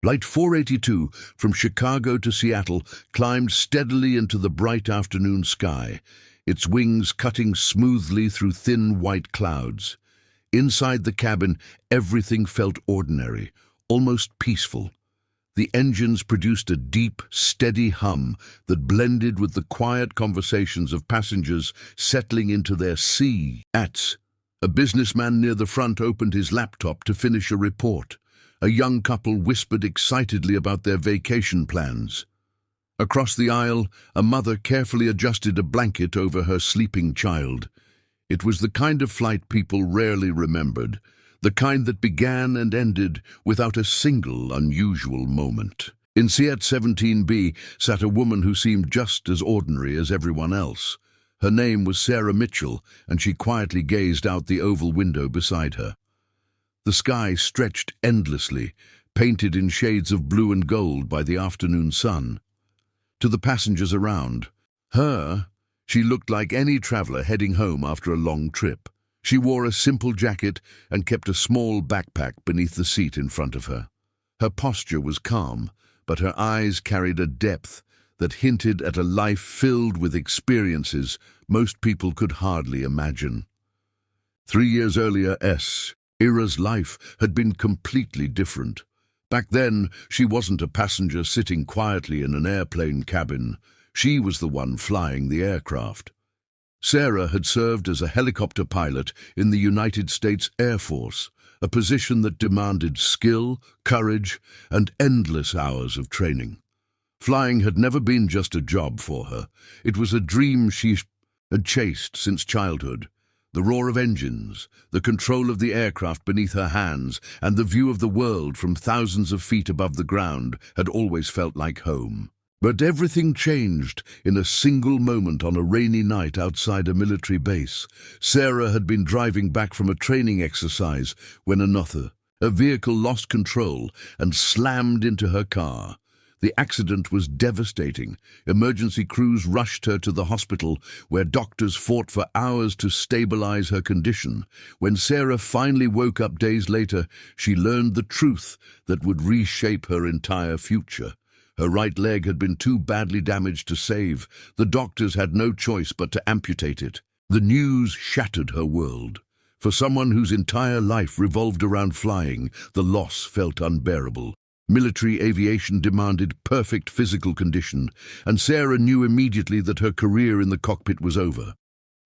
Flight 482 from Chicago to Seattle climbed steadily into the bright afternoon sky, its wings cutting smoothly through thin white clouds. Inside the cabin, everything felt ordinary, almost peaceful. The engines produced a deep, steady hum that blended with the quiet conversations of passengers settling into their seats. A businessman near the front opened his laptop to finish a report. A young couple whispered excitedly about their vacation plans. Across the aisle, a mother carefully adjusted a blanket over her sleeping child. It was the kind of flight people rarely remembered, the kind that began and ended without a single unusual moment. In Seat 17B sat a woman who seemed just as ordinary as everyone else. Her name was Sarah Mitchell, and she quietly gazed out the oval window beside her. The sky stretched endlessly, painted in shades of blue and gold by the afternoon sun. To the passengers around she looked like any traveler heading home after a long trip. She wore a simple jacket and kept a small backpack beneath the seat in front of her. Her posture was calm, but her eyes carried a depth that hinted at a life filled with experiences most people could hardly imagine. 3 years earlier, Ira's life had been completely different. Back then, she wasn't a passenger sitting quietly in an airplane cabin. She was the one flying the aircraft. Sarah had served as a helicopter pilot in the United States Air Force, a position that demanded skill, courage, and endless hours of training. Flying had never been just a job for her. It was a dream she had chased since childhood. The roar of engines, the control of the aircraft beneath her hands, and the view of the world from thousands of feet above the ground had always felt like home. But everything changed in a single moment on a rainy night outside a military base. Sarah had been driving back from a training exercise when a vehicle lost control and slammed into her car. The accident was devastating. Emergency crews rushed her to the hospital, where doctors fought for hours to stabilize her condition. When Sarah finally woke up days later, she learned the truth that would reshape her entire future. Her right leg had been too badly damaged to save. The doctors had no choice but to amputate it. The news shattered her world. For someone whose entire life revolved around flying, the loss felt unbearable. Military aviation demanded perfect physical condition, and Sarah knew immediately that her career in the cockpit was over.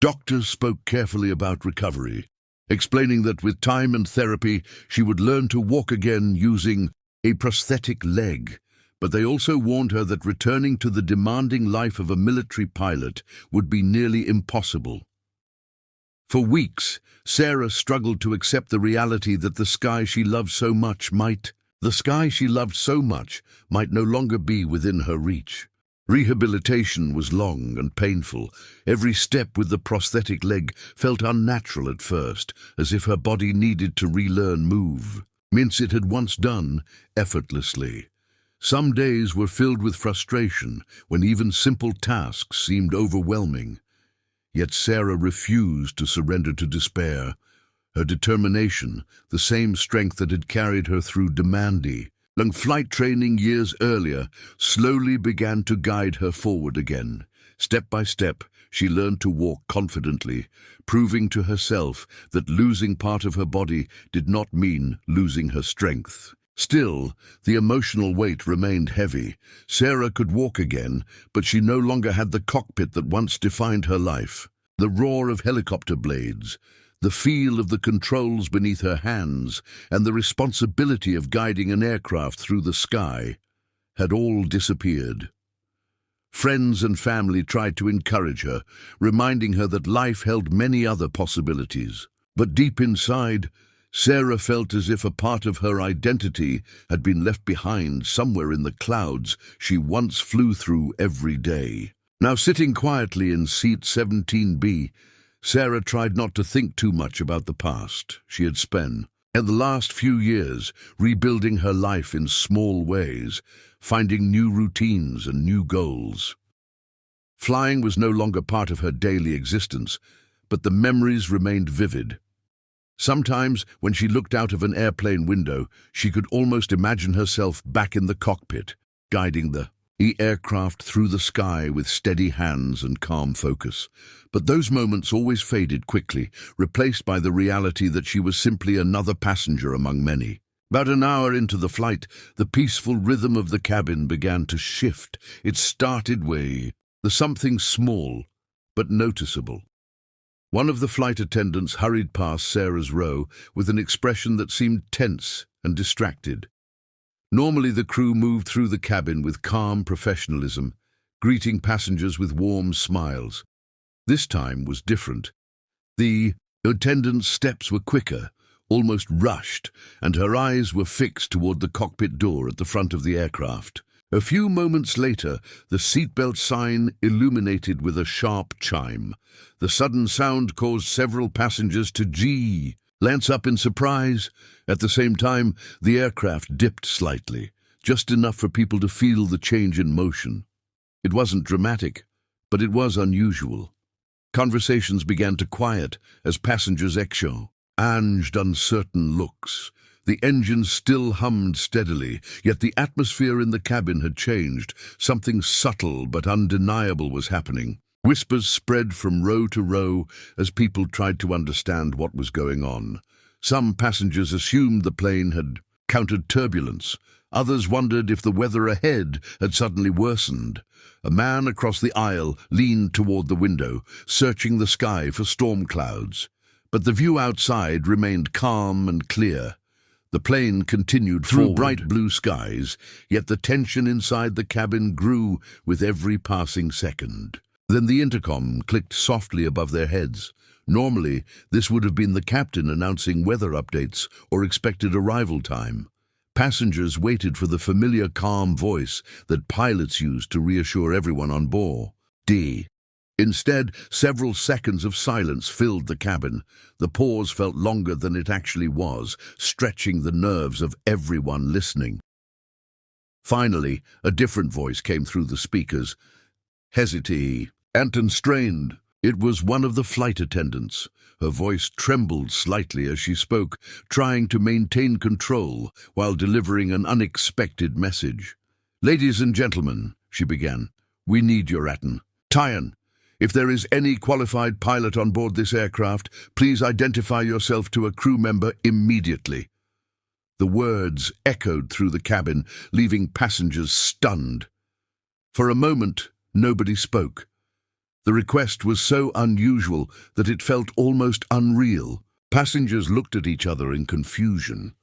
Doctors spoke carefully about recovery, explaining that with time and therapy she would learn to walk again using a prosthetic leg. But they also warned her that returning to the demanding life of a military pilot would be nearly impossible. For weeks, Sarah struggled to accept the reality that the sky she loved so much might no longer be within her reach. Rehabilitation was long and painful. Every step with the prosthetic leg felt unnatural at first, as if her body needed to relearn movements it had once done effortlessly. Some days were filled with frustration, when even simple tasks seemed overwhelming. Yet Sarah refused to surrender to despair. Her determination, the same strength that had carried her through demanding flight training years earlier, slowly began to guide her forward again. Step by step, she learned to walk confidently, proving to herself that losing part of her body did not mean losing her strength. Still, the emotional weight remained heavy. Sarah could walk again, but she no longer had the cockpit that once defined her life. The roar of helicopter blades, the feel of the controls beneath her hands, and the responsibility of guiding an aircraft through the sky had all disappeared. Friends and family tried to encourage her, reminding her that life held many other possibilities. But deep inside, Sarah felt as if a part of her identity had been left behind somewhere in the clouds she once flew through every day. Now, sitting quietly in seat 17B, Sarah tried not to think too much about the past she had spent. In the last few years, rebuilding her life in small ways, finding new routines and new goals. Flying was no longer part of her daily existence, but the memories remained vivid. Sometimes, when she looked out of an airplane window, she could almost imagine herself back in the cockpit, guiding the aircraft through the sky with steady hands and calm focus. But those moments always faded quickly, replaced by the reality that she was simply another passenger among many. About an hour into the flight, the peaceful rhythm of the cabin began to shift. It started with something small, but noticeable. One of the flight attendants hurried past Sarah's row with an expression that seemed tense and distracted. Normally, the crew moved through the cabin with calm professionalism, greeting passengers with warm smiles. This time was different. The attendant's steps were quicker, almost rushed, and her eyes were fixed toward the cockpit door at the front of the aircraft. A few moments later, the seatbelt sign illuminated with a sharp chime. The sudden sound caused several passengers to glance up in surprise. At the same time, the aircraft dipped slightly, just enough for people to feel the change in motion. It wasn't dramatic, but it was unusual. Conversations began to quiet as passengers exchanged uncertain looks. The engine still hummed steadily, yet the atmosphere in the cabin had changed. Something subtle but undeniable was happening. Whispers spread from row to row as people tried to understand what was going on. Some passengers assumed the plane had encountered turbulence. Others wondered if the weather ahead had suddenly worsened. A man across the aisle leaned toward the window, searching the sky for storm clouds. But the view outside remained calm and clear. The plane continued through bright blue skies, yet the tension inside the cabin grew with every passing second. Then the intercom clicked softly above their heads. Normally, this would have been the captain announcing weather updates or expected arrival time. Passengers waited for the familiar calm voice that pilots use to reassure everyone on board. Instead, several seconds of silence filled the cabin. The pause felt longer than it actually was, stretching the nerves of everyone listening. Finally, a different voice came through the speakers, hesitating and strained. It was one of the flight attendants. Her voice trembled slightly as she spoke, trying to maintain control while delivering an unexpected message. "Ladies and gentlemen," she began, "we need your attention. If there is any qualified pilot on board this aircraft, please identify yourself to a crew member immediately." The words echoed through the cabin, leaving passengers stunned. For a moment, nobody spoke. The request was so unusual that it felt almost unreal. Passengers looked at each other in confusion.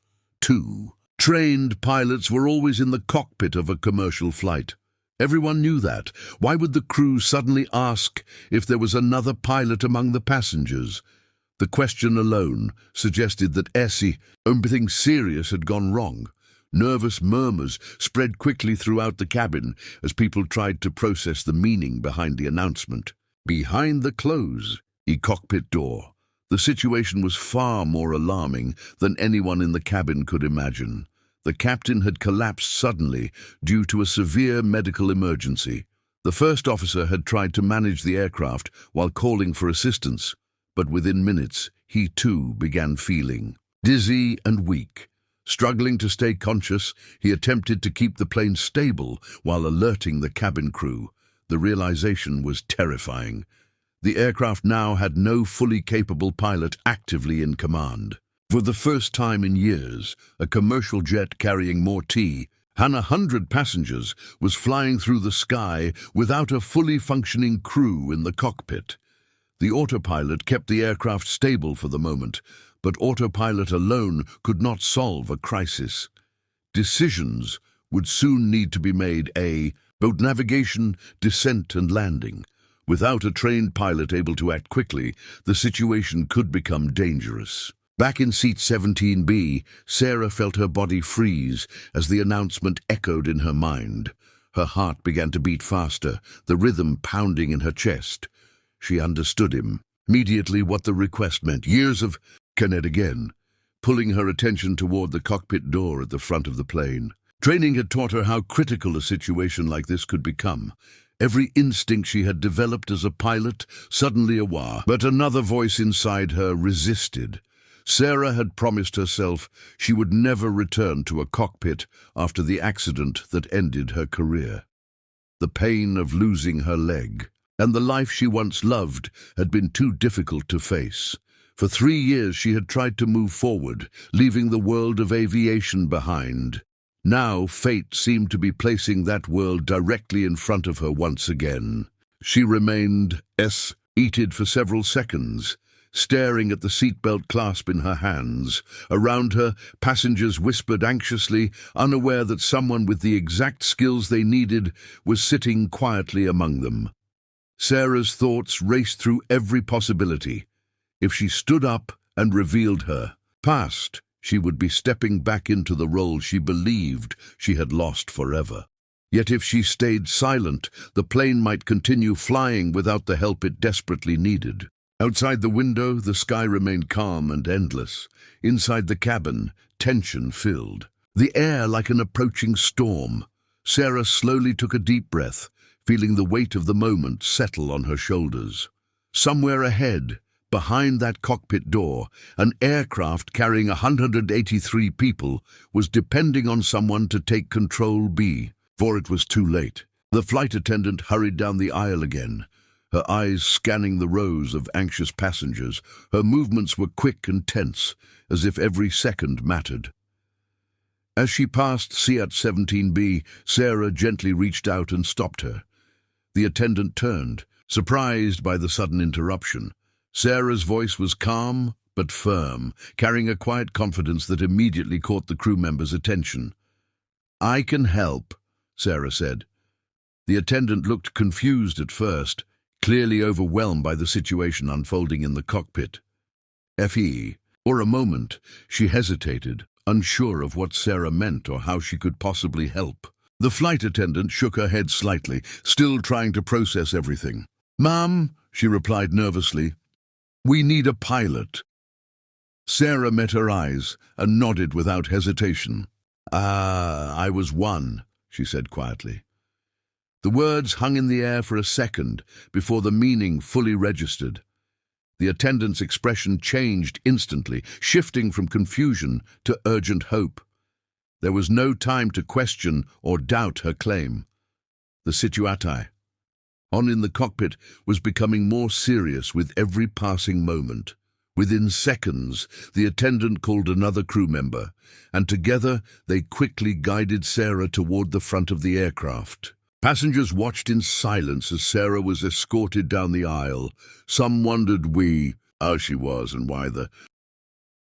Trained pilots were always in the cockpit of a commercial flight. Everyone knew that. Why would the crew suddenly ask if there was another pilot among the passengers? The question alone suggested that something serious had gone wrong. Nervous murmurs spread quickly throughout the cabin as people tried to process the meaning behind the announcement. Behind the closed cockpit door, the situation was far more alarming than anyone in the cabin could imagine. The captain had collapsed suddenly due to a severe medical emergency. The first officer had tried to manage the aircraft while calling for assistance, but within minutes, he too began feeling dizzy and weak. Struggling to stay conscious, he attempted to keep the plane stable while alerting the cabin crew. The realization was terrifying. The aircraft now had no fully capable pilot actively in command. For the first time in years, a commercial jet carrying more than 100 passengers was flying through the sky without a fully functioning crew in the cockpit. The autopilot kept the aircraft stable for the moment, but autopilot alone could not solve a crisis. Decisions would soon need to be made about navigation, descent and landing. Without a trained pilot able to act quickly, the situation could become dangerous. Back in seat 17B, Sarah felt her body freeze as the announcement echoed in her mind. Her heart began to beat faster, the rhythm pounding in her chest. She understood immediately what the request meant. Years of Kenneth again, pulling her attention toward the cockpit door at the front of the plane. Training had taught her how critical a situation like this could become. Every instinct she had developed as a pilot suddenly aware, but another voice inside her resisted. Sarah had promised herself she would never return to a cockpit after the accident that ended her career. The pain of losing her leg and the life she once loved had been too difficult to face. For 3 years she had tried to move forward, leaving the world of aviation behind. Now fate seemed to be placing that world directly in front of her once again. She remained seated for several seconds, staring at the seatbelt clasp in her hands. Around her, passengers whispered anxiously, unaware that someone with the exact skills they needed was sitting quietly among them. Sarah's thoughts raced through every possibility. If she stood up and revealed her past, she would be stepping back into the role she believed she had lost forever. Yet if she stayed silent, the plane might continue flying without the help it desperately needed. Outside the window, the sky remained calm and endless. Inside the cabin, tension filled the air like an approaching storm. Sarah slowly took a deep breath, feeling the weight of the moment settle on her shoulders. Somewhere ahead, behind that cockpit door, an aircraft carrying 183 people was depending on someone to take Control B, for it was too late. The flight attendant hurried down the aisle again, her eyes scanning the rows of anxious passengers. Her movements were quick and tense, as if every second mattered. As she passed Seat 17B, Sarah gently reached out and stopped her. The attendant turned, surprised by the sudden interruption. Sarah's voice was calm but firm, carrying a quiet confidence that immediately caught the crew member's attention. "I can help," Sarah said. The attendant looked confused at first, clearly overwhelmed by the situation unfolding in the cockpit. For a moment, she hesitated, unsure of what Sarah meant or how she could possibly help. The flight attendant shook her head slightly, still trying to process everything. "Ma'am," she replied nervously, "we need a pilot." Sarah met her eyes and nodded without hesitation. I was one," she said quietly. The words hung in the air for a second before the meaning fully registered. The attendant's expression changed instantly, shifting from confusion to urgent hope. There was no time to question or doubt her claim. The situation in the cockpit was becoming more serious with every passing moment. Within seconds, the attendant called another crew member, and together they quickly guided Sarah toward the front of the aircraft. Passengers watched in silence as Sarah was escorted down the aisle. Some wondered how she was and why the